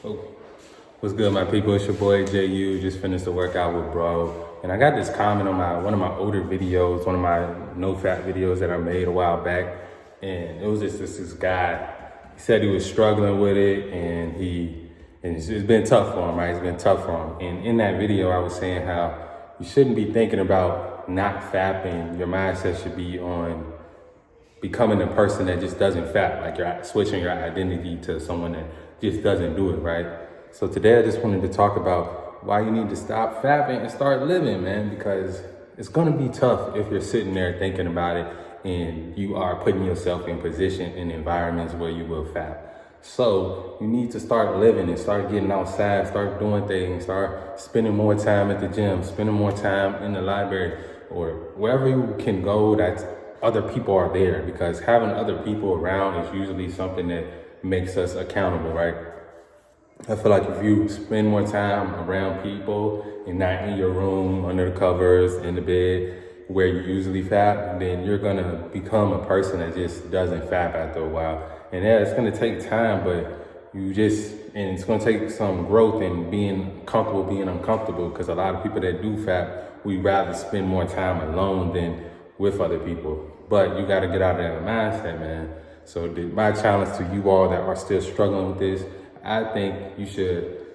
Oh, what's good, my people? It's your boy JU. Just finished the workout with bro, and I got this comment on one of my older videos, one of my no fat videos that I made a while back, and it was just this guy. He said he was struggling with it, and it's been tough for him, right? It's been tough for him. And in that video, I was saying how you shouldn't be thinking about not fapping. Your mindset should be on becoming a person that just doesn't fap, like you're switching your identity to someone that just doesn't do it, right? So today I just wanted to talk about why you need to stop fapping and start living, man, because it's gonna be tough if you're sitting there thinking about it and you are putting yourself in position in environments where you will fap. So you need to start living and start getting outside, start doing things, start spending more time at the gym, spending more time in the library, or wherever you can go that's other people are there, because having other people around is usually something that makes us accountable, right? I feel like if you spend more time around people and not in your room, under the covers, in the bed, where you usually fap, then you're gonna become a person that just doesn't fap after a while. And yeah, it's gonna take time, but and it's gonna take some growth and being comfortable being uncomfortable, because a lot of people that do fap, we rather spend more time alone than with other people. But you gotta get out of that mindset, man. So my challenge to you all that are still struggling with this, I think you should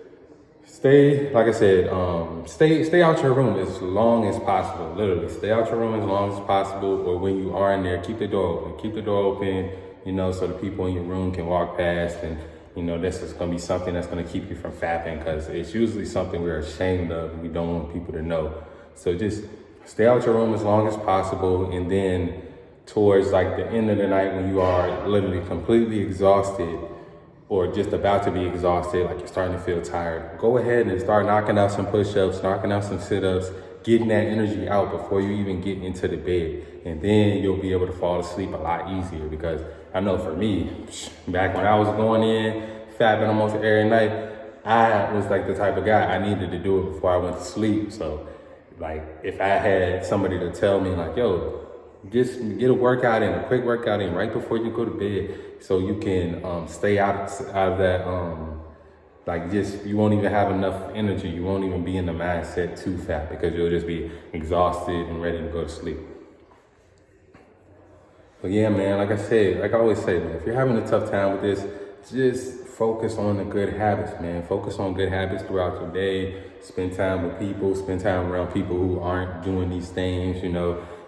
stay, like I said, stay out your room as long as possible. Literally, stay out your room as long as possible. Or when you are in there, keep the door open. Keep the door open, so the people in your room can walk past. And, this is gonna be something that's gonna keep you from fapping, because it's usually something we're ashamed of and we don't want people to know. So just stay out your room as long as possible, and then towards like the end of the night, when you are literally completely exhausted or just about to be exhausted, like you're starting to feel tired, go ahead and start knocking out some push-ups, knocking out some sit-ups, getting that energy out before you even get into the bed. And then you'll be able to fall asleep a lot easier, because I know for me, back when I was going in, fapping almost every night, I was like the type of guy, I needed to do it before I went to sleep. So like if I had somebody to tell me like, yo, just get a quick workout in right before you go to bed, so you can stay out of that, you won't even have enough energy. You won't even be in the mindset to fap, because you'll just be exhausted and ready to go to sleep. But yeah, man, like I always say, man, if you're having a tough time with this, just focus on the good habits, man. Focus on good habits throughout your day. Spend time with people, spend time around people who aren't doing these things,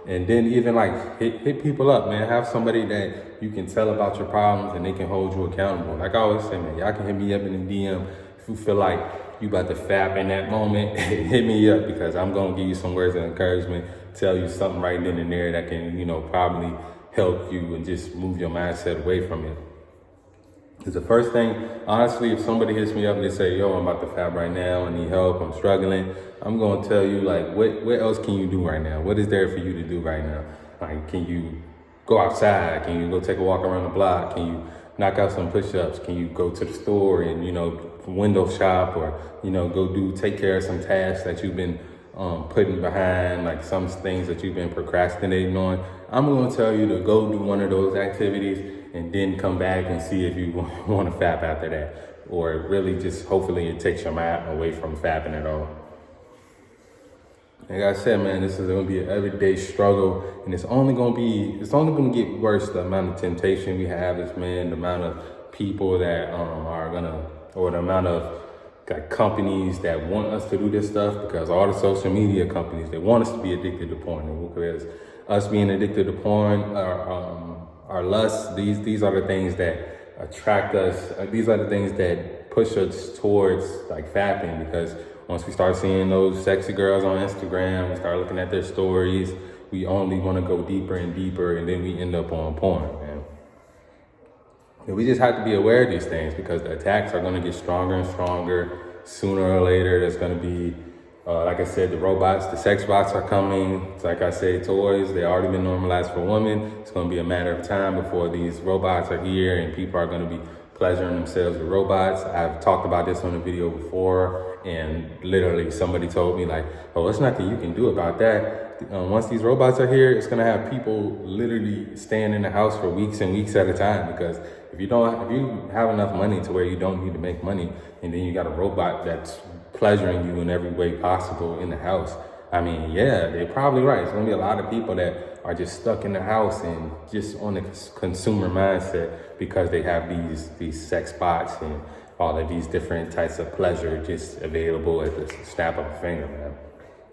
and then even like hit people up, man. Have somebody that you can tell about your problems and they can hold you accountable. Like I always say, man, y'all can hit me up in the DM if you feel like you about to fap in that moment. Hit me up, because I'm gonna give you some words of encouragement, tell you something right then and there that can, probably help you and just move your mindset away from it. Because the first thing, honestly, if somebody hits me up and they say, yo, I'm about to fap right now, I need help, I'm struggling, I'm going to tell you, like, what else can you do right now? What is there for you to do right now? Like, can you go outside? Can you go take a walk around the block? Can you knock out some push-ups? Can you go to the store and, window shop, or, take care of some tasks that you've been putting behind, like some things that you've been procrastinating on? I'm going to tell you to go do one of those activities and then come back and see if you want to fap after that. Or really just hopefully it takes your mind away from fapping at all. Like I said, man, this is gonna be an everyday struggle, and it's only gonna get worse. The amount of temptation we have is, man, the amount of people that or the amount of companies that want us to do this stuff, because all the social media companies, they want us to be addicted to porn. Because us being addicted to porn, our lust, these are the things that attract us. These are the things that push us towards like fapping, because once we start seeing those sexy girls on Instagram, we start looking at their stories, we only want to go deeper and deeper, and then we end up on porn, man. And we just have to be aware of these things, because the attacks are going to get stronger and stronger. Sooner or later, there's going to be, like I said, the sex bots are coming. It's like I say, toys, they already been normalized for women. It's going to be a matter of time before these robots are here and people are going to be pleasuring themselves with robots. I've talked about this on a video before, and literally somebody told me like, oh, there's nothing you can do about that. Once these robots are here, it's going to have people literally staying in the house for weeks and weeks at a time, because If you have enough money to where you don't need to make money, and then you got a robot that's pleasuring you in every way possible in the house, I mean, yeah, they're probably right. There's gonna be a lot of people that are just stuck in the house and just on the consumer mindset because they have these sex bots and all of these different types of pleasure just available at the snap of a finger, man.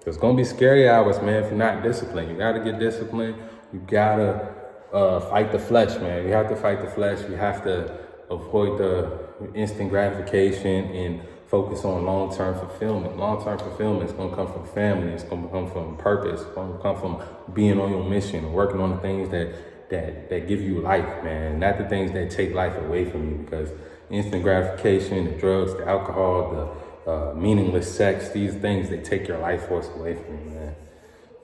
It's gonna be scary hours, man, if you're not disciplined. You gotta get disciplined. You gotta fight the flesh, man. You have to fight the flesh. You have to avoid the instant gratification and focus on long-term fulfillment. Long-term fulfillment is gonna come from family. It's gonna come from purpose. It's gonna come from being on your mission, working on the things that give you life, man. Not the things that take life away from you, because instant gratification, the drugs, the alcohol, the meaningless sex, these things, they take your life force away from you, man.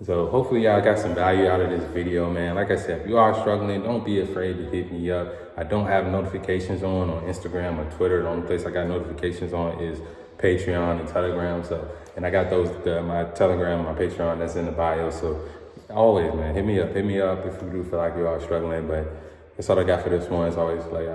So hopefully y'all got some value out of this video, man. Like I said, if you are struggling, don't be afraid to hit me up. I don't have notifications on Instagram or Twitter. The only place I got notifications on is Patreon and Telegram. So, and I got my Telegram, my Patreon, that's in the bio. So always, man, hit me up if you do feel like you are struggling. But that's all I got for this one. As always, like,